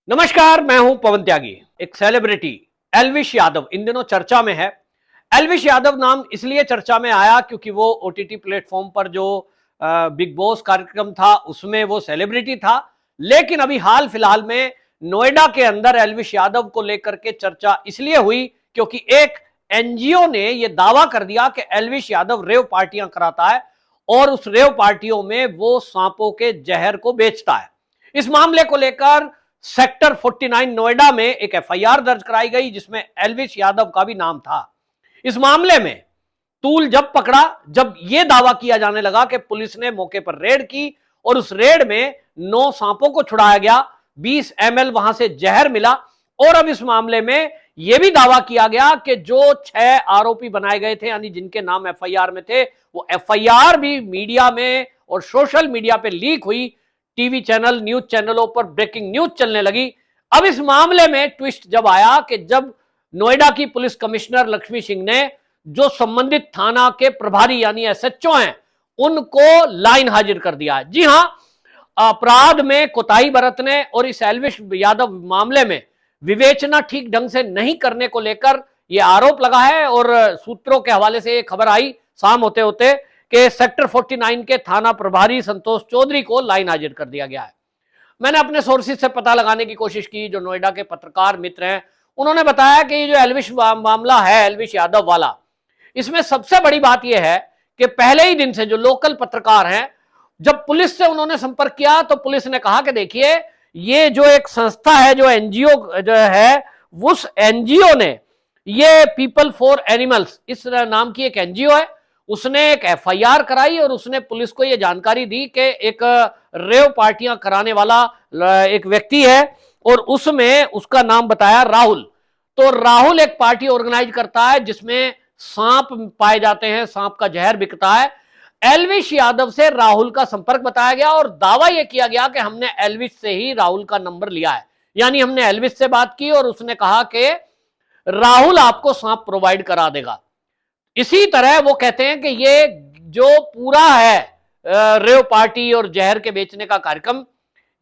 नमस्कार, मैं हूं पवन त्यागी। एक सेलिब्रिटी एल्विश यादव इन दिनों चर्चा में है। एल्विश यादव नाम इसलिए चर्चा में आया क्योंकि वो ओटीटी प्लेटफॉर्म पर जो बिग बॉस कार्यक्रम था उसमें वो सेलिब्रिटी था। लेकिन अभी हाल फिलहाल में नोएडा के अंदर एल्विश यादव को लेकर के चर्चा इसलिए हुई क्योंकि एक एनजीओ ने यह दावा कर दिया कि एल्विश यादव रेव पार्टियां कराता है और उस रेव पार्टियों में वो सांपों के जहर को बेचता है। इस मामले को लेकर सेक्टर 49 नोएडा में एक एफआईआर दर्ज कराई गई जिसमें एल्विश यादव का भी नाम था। इस मामले में तूल जब पकड़ा जब यह दावा किया जाने लगा कि पुलिस ने मौके पर रेड की और उस रेड में 9 सांपों को छुड़ाया गया, 20 ml वहां से जहर मिला। और अब इस मामले में यह भी दावा किया गया कि जो 6 आरोपी बनाए गए थे यानी जिनके नाम एफआईआर में थे वो एफआईआर भी मीडिया में और सोशल मीडिया पे लीक हुई। टीवी चैनल न्यूज चैनलों पर ब्रेकिंग न्यूज चलने लगी। अब इस मामले में ट्विस्ट जब आया कि जब नोएडा की पुलिस कमिश्नर लक्ष्मी सिंह ने जो संबंधित थाना के प्रभारी यानी एसएचओ हैं उनको लाइन हाजिर कर दिया है। जी हां, अपराध में कोताही बरतने और इस एल्विश यादव मामले में विवेचना ठीक ढंग से नहीं करने को लेकर यह आरोप लगा है। और सूत्रों के हवाले से यह खबर आई शाम होते होते कि सेक्टर 49 के थाना प्रभारी संतोष चौधरी को लाइन हाजिर कर दिया गया है। मैंने अपने सोर्सेज से पता लगाने की कोशिश की, जो नोएडा के पत्रकार मित्र हैं उन्होंने बताया कि ये जो एल्विश मामला है एल्विश यादव वाला, इसमें सबसे बड़ी बात यह है कि पहले ही दिन से जो लोकल पत्रकार हैं जब पुलिस से उन्होंने संपर्क किया तो पुलिस ने कहा कि देखिए ये जो एक संस्था है जो एनजीओ जो है उस एनजीओ ने ये पीपल फॉर एनिमल्स इस नाम की एक एनजीओ है, उसने एक एफआईआर कराई और उसने पुलिस को यह जानकारी दी कि एक रेव पार्टियां कराने वाला एक व्यक्ति है और उसमें उसका नाम बताया राहुल। तो राहुल एक पार्टी ऑर्गेनाइज करता है जिसमें सांप पाए जाते हैं, सांप का जहर बिकता है। एल्विश यादव से राहुल का संपर्क बताया गया और दावा यह किया गया कि हमने एल्विश से ही राहुल का नंबर लिया है, यानी हमने एल्विश से बात की और उसने कहा कि राहुल आपको सांप प्रोवाइड करा देगा। इसी तरह वो कहते हैं कि ये जो पूरा है रेव पार्टी और जहर के बेचने का कार्यक्रम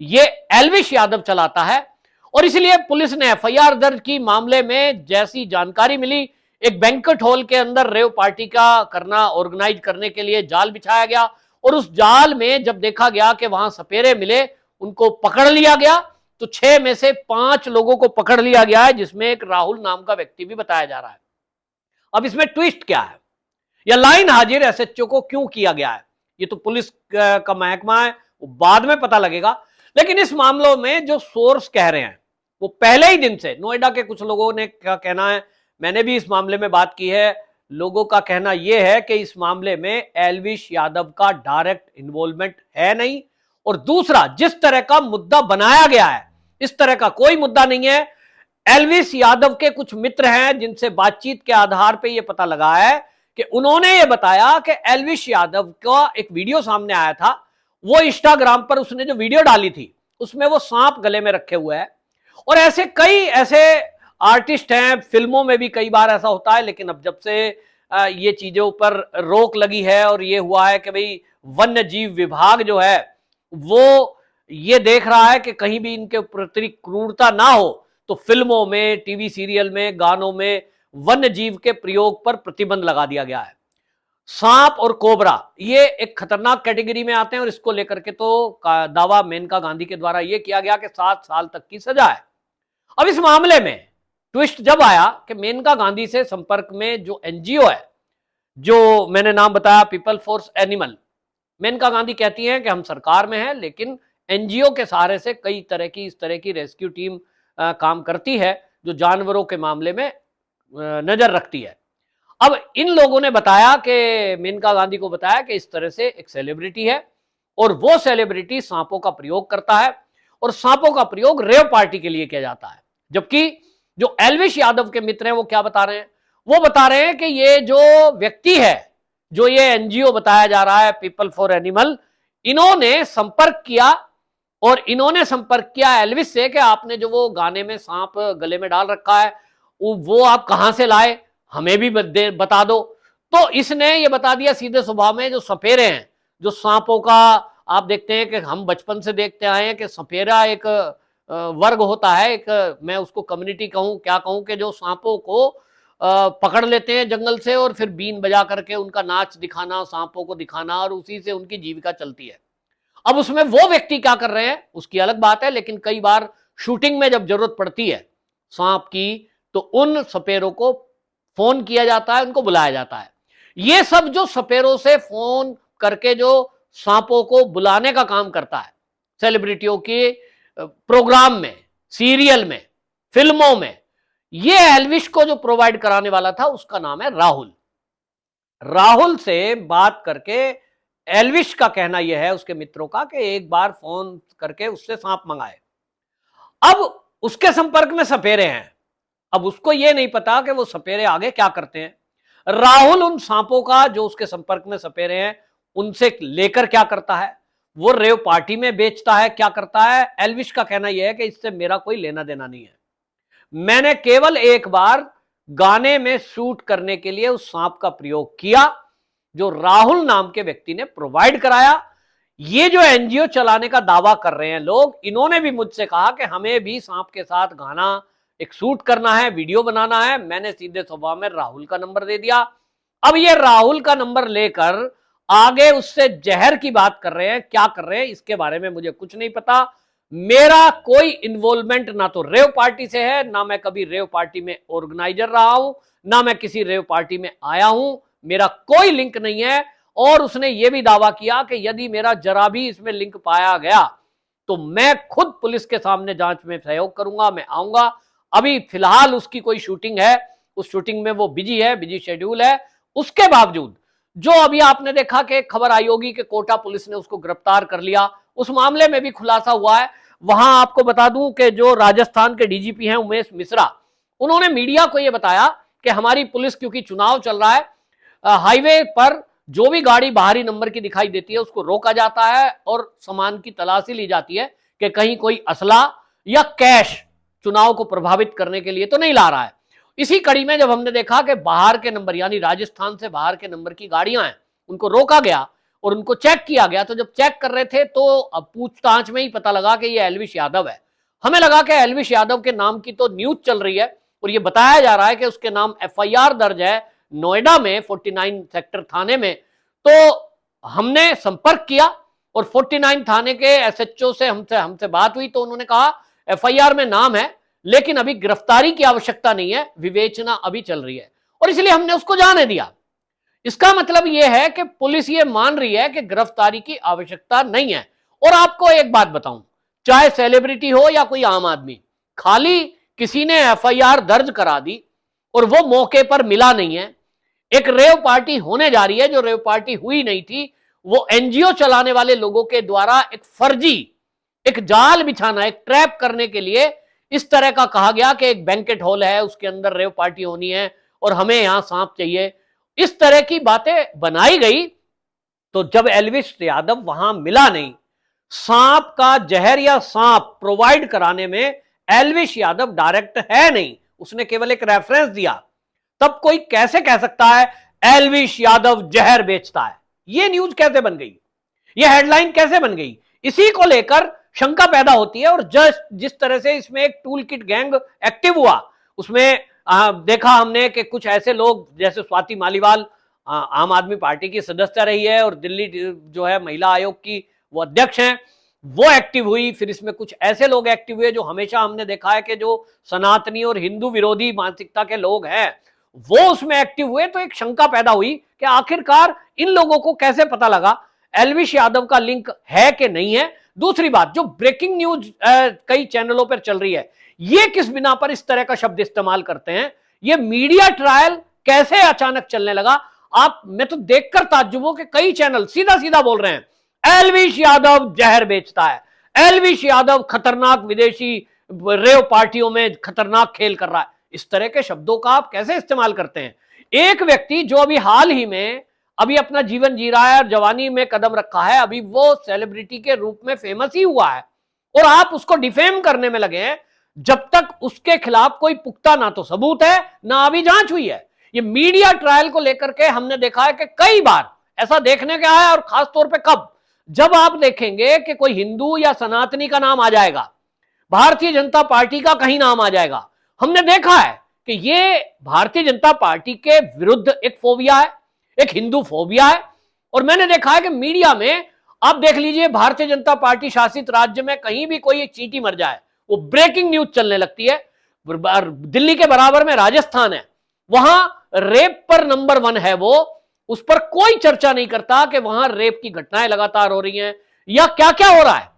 ये एल्विश यादव चलाता है। और इसलिए पुलिस ने एफआईआर दर्ज की। मामले में जैसी जानकारी मिली एक बैंक्वेट हॉल के अंदर रेव पार्टी का करना ऑर्गेनाइज करने के लिए जाल बिछाया गया और उस जाल में जब देखा गया कि वहां सपेरे मिले उनको पकड़ लिया गया। तो 6 में से 5 लोगों को पकड़ लिया गया है जिसमें एक राहुल नाम का व्यक्ति भी बताया जा रहा है। अब इसमें ट्विस्ट क्या है या लाइन हाजिर एसएचओ को क्यों किया गया है ये तो पुलिस का महकमा है, वो बाद में पता लगेगा। लेकिन इस मामलों में जो सोर्स कह रहे हैं वो पहले ही दिन से नोएडा के कुछ लोगों ने क्या कहना है, मैंने भी इस मामले में बात की है। लोगों का कहना यह है कि इस मामले में एल्विश यादव का डायरेक्ट इन्वॉल्वमेंट है नहीं और दूसरा जिस तरह का मुद्दा बनाया गया है इस तरह का कोई मुद्दा नहीं है। एल्विश यादव के कुछ मित्र हैं जिनसे बातचीत के आधार पर यह पता लगा है कि उन्होंने ये बताया कि एल्विश यादव का एक वीडियो सामने आया था। वो इंस्टाग्राम पर उसने जो वीडियो डाली थी उसमें वो सांप गले में रखे हुए है और ऐसे कई ऐसे आर्टिस्ट हैं, फिल्मों में भी कई बार ऐसा होता है। लेकिन अब जब से ये चीजों पर रोक लगी है और ये हुआ है कि भाई वन्य जीव विभाग जो है वो ये देख रहा है कि कहीं भी इनके प्रति क्रूरता ना हो, तो फिल्मों में, टीवी सीरियल में, गानों में वन्य जीव के प्रयोग पर प्रतिबंध लगा दिया गया है। सांप और कोबरा ये एक खतरनाक कैटेगरी में आते हैं और इसको लेकर के तो दावा मेनका गांधी के द्वारा यह किया गया कि 7 साल तक की सजा है। अब इस मामले में ट्विस्ट जब आया कि मेनका गांधी से संपर्क में जो एनजीओ है जो मैंने नाम बताया people for animal, Maneka Gandhi कहती हैं कि हम सरकार में हैं लेकिन एनजीओ के सहारे से कई तरह की इस तरह की रेस्क्यू टीम काम करती है जो जानवरों के मामले में नजर रखती है। अब इन लोगों ने बताया कि मेनका गांधी को बताया कि इस तरह से एक सेलिब्रिटी है और वो सेलिब्रिटी सांपों का प्रयोग करता है और सांपों का प्रयोग रेव पार्टी के लिए किया जाता है। जबकि जो एल्विश यादव के मित्र हैं वो क्या बता रहे हैं, वो बता रहे हैं कि ये जो व्यक्ति है जो ये एनजीओ बताया जा रहा है पीपल फॉर एनिमल, इन्होंने संपर्क किया और इन्होंने संपर्क किया एल्विश से कि आपने जो वो गाने में सांप गले में डाल रखा है वो आप कहां से लाए, हमें भी बता दो। तो इसने ये बता दिया सीधे स्वभाव में, जो सपेरे हैं, जो सांपों का आप देखते हैं कि हम बचपन से देखते आए हैं कि सपेरा एक वर्ग होता है, एक मैं उसको कम्युनिटी कहूं क्या कहूं, कि जो सांपों को पकड़ लेते हैं जंगल से और फिर बीन बजा करके उनका नाच दिखाना, सांपों को दिखाना, और उसी से उनकी जीविका चलती है। अब उसमें वो व्यक्ति क्या कर रहे हैं उसकी अलग बात है, लेकिन कई बार शूटिंग में जब जरूरत पड़ती है सांप की, तो उन सपेरों को फोन किया जाता है, उनको बुलाया जाता है। ये सब जो सपेरों से फोन करके जो सांपों को बुलाने का काम करता है सेलिब्रिटियों के प्रोग्राम में, सीरियल में, फिल्मों में, ये एल्विश को जो प्रोवाइड कराने वाला था उसका नाम है राहुल। राहुल से बात करके एल्विश का कहना यह है उसके मित्रों का कि एक बार फोन करके उससे सांप मंगाए। अब उसके संपर्क में सपेरे हैं, अब उसको यह नहीं पता कि वो सपेरे आगे क्या करते हैं। राहुल उन सांपों का जो उसके संपर्क में सपेरे हैं उनसे लेकर क्या करता है, वो रेव पार्टी में बेचता है, क्या करता है। एल्विश का कहना यह है कि इससे मेरा कोई लेना देना नहीं है, मैंने केवल एक बार गाने में शूट करने के लिए उस सांप का प्रयोग किया जो राहुल नाम के व्यक्ति ने प्रोवाइड कराया। ये जो एनजीओ चलाने का दावा कर रहे हैं लोग, इन्होंने भी मुझसे कहा कि हमें भी सांप के साथ गाना एक शूट करना है, वीडियो बनाना है। मैंने सीधे स्वभाव में राहुल का नंबर दे दिया। अब ये राहुल का नंबर लेकर आगे उससे जहर की बात कर रहे हैं, क्या कर रहे हैं इसके बारे में मुझे कुछ नहीं पता। मेरा कोई इन्वॉल्वमेंट ना तो रेव पार्टी से है, ना मैं कभी रेव पार्टी में ऑर्गेनाइजर रहा हूं, ना मैं किसी रेव पार्टी में आया हूं, मेरा कोई लिंक नहीं है। और उसने यह भी दावा किया कि यदि मेरा जरा भी इसमें लिंक पाया गया तो मैं खुद पुलिस के सामने जांच में सहयोग करूंगा, मैं आऊंगा। अभी फिलहाल उसकी कोई शूटिंग है, उस शूटिंग में वो बिजी है, बिजी शेड्यूल है। उसके बावजूद जो अभी आपने देखा कि खबर आई होगी कि कोटा पुलिस ने उसको गिरफ्तार कर लिया, उस मामले में भी खुलासा हुआ है। वहां आपको बता दूं कि जो राजस्थान के डीजीपी हैं उमेश मिश्रा, उन्होंने मीडिया को यह बताया कि हमारी पुलिस, क्योंकि चुनाव चल रहा है, हाईवे पर जो भी गाड़ी बाहरी नंबर की दिखाई देती है उसको रोका जाता है और सामान की तलाशी ली जाती है कि कहीं कोई असला या कैश चुनाव को प्रभावित करने के लिए तो नहीं ला रहा है। इसी कड़ी में जब हमने देखा कि बाहर के नंबर, यानी राजस्थान से बाहर के नंबर की गाड़ियां हैं, उनको रोका गया और उनको चेक किया गया, तो जब चेक कर रहे थे तो अब पूछताछ में ही पता लगा कि ये एल्विश यादव है। हमें लगा कि एल्विश यादव के नाम की तो न्यूज चल रही है और ये बताया जा रहा है कि उसके नाम एफआईआर दर्ज है नोएडा में 49 सेक्टर थाने में। तो हमने संपर्क किया और 49 थाने के एसएचओ से हमसे बात हुई, तो उन्होंने कहा एफआईआर में नाम है लेकिन अभी गिरफ्तारी की आवश्यकता नहीं है, विवेचना अभी चल रही है, और इसलिए हमने उसको जाने दिया। इसका मतलब यह है कि पुलिस ये मान रही है कि गिरफ्तारी की आवश्यकता नहीं है। और आपको एक बात बताऊं, चाहे सेलिब्रिटी हो या कोई आम आदमी, खाली किसी ने एफआईआर दर्ज करा दी और वो मौके पर मिला नहीं है, एक रेव पार्टी होने जा रही है जो रेव पार्टी हुई नहीं थी, वो एनजीओ चलाने वाले लोगों के द्वारा एक फर्जी, एक जाल बिछाना, एक ट्रैप करने के लिए इस तरह का कहा गया कि एक बैंकेट हॉल है, उसके अंदर रेव पार्टी होनी है और हमें यहां सांप चाहिए, इस तरह की बातें बनाई गई। तो जब एल्विश यादव वहां मिला नहीं, सांप का जहर या सांप प्रोवाइड कराने में एल्विश यादव डायरेक्ट है नहीं, उसने केवल एक रेफरेंस दिया, तब कोई कैसे कह सकता है एल्विश यादव जहर बेचता है? यह न्यूज कैसे बन गई, यह हेडलाइन कैसे बन गई? इसी को लेकर शंका पैदा होती है। और जिस तरह से इसमें एक टूल किट गैंग एक्टिव हुआ, उसमें देखा हमने कि कुछ ऐसे लोग जैसे स्वाति मालीवाल आम आदमी पार्टी की सदस्य रही है और दिल्ली जो है महिला आयोग की वो अध्यक्ष हैं, वो एक्टिव हुई। फिर इसमें कुछ ऐसे लोग एक्टिव हुए जो हमेशा हमने देखा है कि जो सनातनी और हिंदू विरोधी मानसिकता के लोग हैं वो उसमें एक्टिव हुए। तो एक शंका पैदा हुई कि आखिरकार इन लोगों को कैसे पता लगा एल्विश यादव का लिंक है कि नहीं है। दूसरी बात, जो ब्रेकिंग न्यूज कई चैनलों पर चल रही है, ये किस बिना पर इस तरह का शब्द इस्तेमाल करते हैं? ये मीडिया ट्रायल कैसे अचानक चलने लगा? मैं तो देखकर ताज्जुब हूं कि कई चैनल सीधा सीधा बोल रहे हैं एल्विश यादव जहर बेचता है, एल्विश यादव खतरनाक विदेशी रेव पार्टियों में खतरनाक खेल कर रहा है। इस तरह के शब्दों का आप कैसे इस्तेमाल करते हैं? एक व्यक्ति जो अभी हाल ही में अभी अपना जीवन जी रहा है और जवानी में कदम रखा है, अभी वो सेलिब्रिटी के रूप में फेमस ही हुआ है, और आप उसको डिफेम करने में लगे हैं जब तक उसके खिलाफ कोई पुख्ता ना तो सबूत है ना अभी जांच हुई है। ये मीडिया ट्रायल को लेकर के हमने देखा है कि कई बार ऐसा देखने के आया, और खासतौर पे कब, जब आप देखेंगे कि कोई हिंदू या सनातनी का नाम आ जाएगा, भारतीय जनता पार्टी का कहीं नाम आ जाएगा। हमने देखा है कि ये भारतीय जनता पार्टी के विरुद्ध एक फोबिया है, एक हिंदू फोबिया है। और मैंने देखा है कि मीडिया में आप देख लीजिए, भारतीय जनता पार्टी शासित राज्य में कहीं भी कोई एक चींटी मर जाए वो ब्रेकिंग न्यूज चलने लगती है। दिल्ली के बराबर में राजस्थान है, वहां रेप पर नंबर 1 है वो, उस पर कोई चर्चा नहीं करता कि वहां रेप की घटनाएं लगातार हो रही हैं या क्या क्या हो रहा है।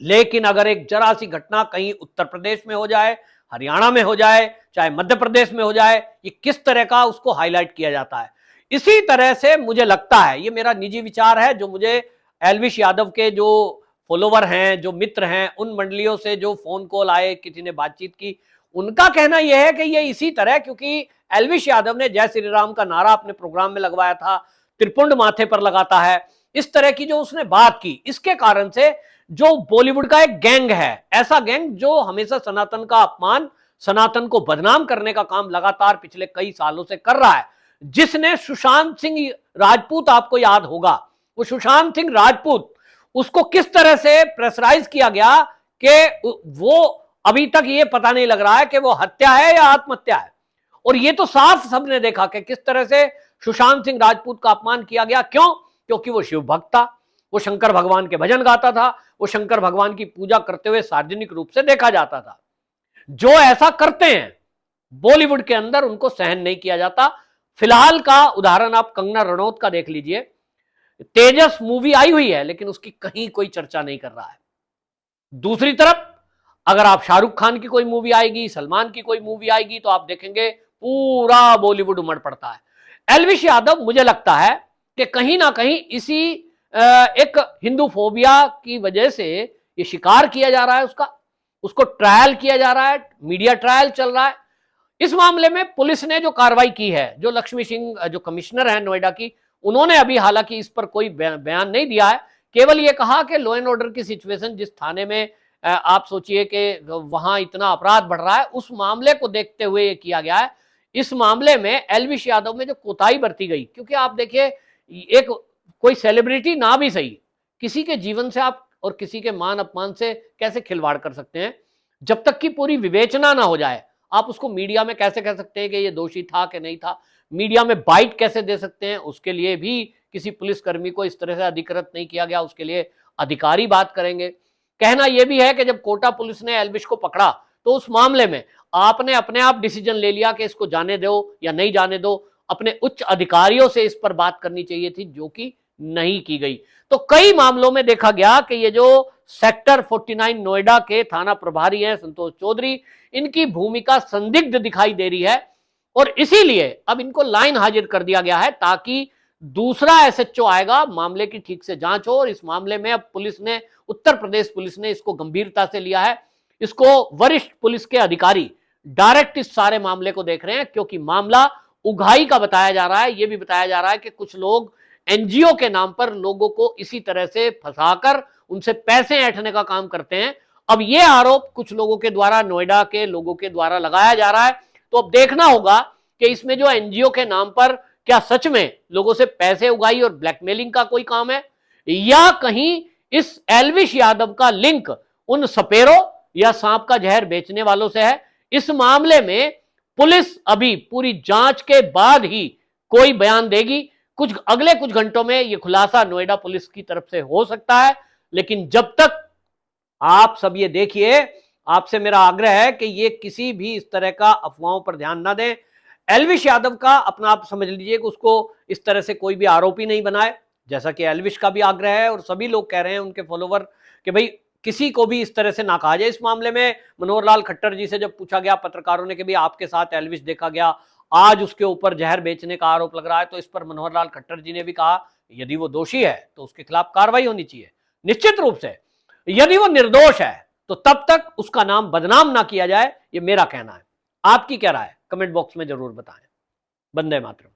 लेकिन अगर एक जरा सी घटना कहीं उत्तर प्रदेश में हो जाए, हरियाणा में हो जाए, चाहे मध्य प्रदेश में हो जाए, ये किस तरह का उसको हाईलाइट किया जाता है। इसी तरह से मुझे लगता है, ये मेरा निजी विचार है, जो मुझे एल्विश यादव के जो फॉलोवर हैं, जो मित्र हैं, उन मंडलियों से जो फोन कॉल आए, किसी ने बातचीत की, उनका कहना यह है कि ये इसी तरह, क्योंकि एल्विश यादव ने जय श्री राम का नारा अपने प्रोग्राम में लगवाया था, त्रिपुंड माथे पर लगाता है, इस तरह की जो उसने बात की, इसके कारण से जो बॉलीवुड का एक गैंग है, ऐसा गैंग जो हमेशा सनातन का अपमान, सनातन को बदनाम करने का काम लगातार पिछले कई सालों से कर रहा है, जिसने सुशांत सिंह राजपूत, आपको याद होगा, वो सुशांत सिंह राजपूत, उसको किस तरह से प्रेशराइज किया गया कि वो अभी तक ये पता नहीं लग रहा है कि वो हत्या है या आत्महत्या है। और ये तो साफ सबने देखा कि किस तरह से सुशांत सिंह राजपूत का अपमान किया गया। क्यों? क्योंकि वो शिव भक्त था, वो शंकर भगवान के भजन गाता था, वो शंकर भगवान की पूजा करते हुए सार्वजनिक रूप से देखा जाता था। जो ऐसा करते हैं बॉलीवुड के अंदर, उनको सहन नहीं किया जाता। फिलहाल का उदाहरण आप कंगना रनौत का देख लीजिए। तेजस मूवी आई हुई है, लेकिन उसकी कहीं कोई चर्चा नहीं कर रहा है। दूसरी तरफ अगर आप शाहरुख खान की कोई मूवी आएगी, सलमान की कोई मूवी आएगी, तो आप देखेंगे पूरा बॉलीवुड उमड़ पड़ता है। एल्विश यादव, मुझे लगता है कि कहीं ना कहीं इसी एक हिंदू फोबिया की वजह से ये शिकार किया जा रहा है, उसको ट्रायल किया जा रहा है, मीडिया ट्रायल चल रहा है। इस मामले में पुलिस ने जो कार्रवाई की है, जो लक्ष्मी सिंह जो कमिश्नर है नोएडा की, उन्होंने अभी हालांकि इस पर कोई बयान नहीं दिया है, केवल ये कहा कि लॉ एंड ऑर्डर की सिचुएशन जिस थाने में आप सोचिए कि वहां इतना अपराध बढ़ रहा है, उस मामले को देखते हुए ये किया गया है। इस मामले में एल्विश यादव में जो कोताही बरती गई, क्योंकि आप देखिए, एक कोई सेलिब्रिटी ना भी सही, किसी के जीवन से आप और किसी के मान अपमान से कैसे खिलवाड़ कर सकते हैं? जब तक कि पूरी विवेचना ना हो जाए, आप उसको मीडिया में कैसे कह सकते हैं कि ये दोषी था कि नहीं था? मीडिया में बाइट कैसे दे सकते हैं? उसके लिए भी किसी पुलिसकर्मी को इस तरह से अधिकृत नहीं किया गया, उसके लिए अधिकारी बात करेंगे। कहना यह भी है कि जब कोटा पुलिस ने एल्विश को पकड़ा, तो उस मामले में आपने अपने आप डिसीजन ले लिया कि इसको जाने दो या नहीं जाने दो। अपने उच्च अधिकारियों से इस पर बात करनी चाहिए थी, जो कि नहीं की गई। तो कई मामलों में देखा गया कि ये जो सेक्टर 49 नोएडा के थाना प्रभारी हैं संतोष चौधरी, इनकी भूमिका संदिग्ध दिखाई दे रही है, और इसीलिए अब इनको लाइन हाजिर कर दिया गया है, ताकि दूसरा एसएचओ आएगा, मामले की ठीक से जांच हो। और इस मामले में अब पुलिस ने, उत्तर प्रदेश पुलिस ने इसको गंभीरता से लिया है। इसको वरिष्ठ पुलिस के अधिकारी डायरेक्ट इस सारे मामले को देख रहे हैं, क्योंकि मामला उगाही का बताया जा रहा है। यह भी बताया जा रहा है कि कुछ लोग एनजीओ के नाम पर लोगों को इसी तरह से फंसाकर उनसे पैसे ऐंठने का काम करते हैं। अब यह आरोप कुछ लोगों के द्वारा, नोएडा के लोगों के द्वारा लगाया जा रहा है। तो अब देखना होगा कि इसमें जो एनजीओ के नाम पर क्या सच में लोगों से पैसे उगाही और ब्लैकमेलिंग का कोई काम है, या कहीं इस एल्विश यादव का लिंक उन सपेरों या सांप का जहर बेचने वालों से है। इस मामले में पुलिस अभी पूरी जांच के बाद ही कोई बयान देगी। अगले कुछ घंटों में यह खुलासा नोएडा पुलिस की तरफ से हो सकता है। लेकिन जब तक आप सब ये देखिए, आपसे मेरा आग्रह है कि ये किसी भी इस तरह का अफवाहों पर ध्यान ना दें। एल्विश यादव का अपना आप समझ लीजिए कि उसको इस तरह से कोई भी आरोपी नहीं बनाए, जैसा कि एल्विश का भी आग्रह है और सभी लोग कह रहे हैं, उनके फॉलोवर, कि भाई किसी को भी इस तरह से ना कहा जाए। इस मामले में मनोहर लाल खट्टर जी से जब पूछा गया पत्रकारों ने कि भाई आपके साथ एल्विश देखा गया, आज उसके ऊपर जहर बेचने का आरोप लग रहा है, तो इस पर मनोहर लाल खट्टर जी ने भी कहा यदि वो दोषी है तो उसके खिलाफ कार्रवाई होनी चाहिए निश्चित रूप से। यदि वो निर्दोष है तो तब तक उसका नाम बदनाम ना किया जाए, ये मेरा कहना है। आपकी क्या राय है? कमेंट बॉक्स में जरूर बताएं। वंदे मातरम।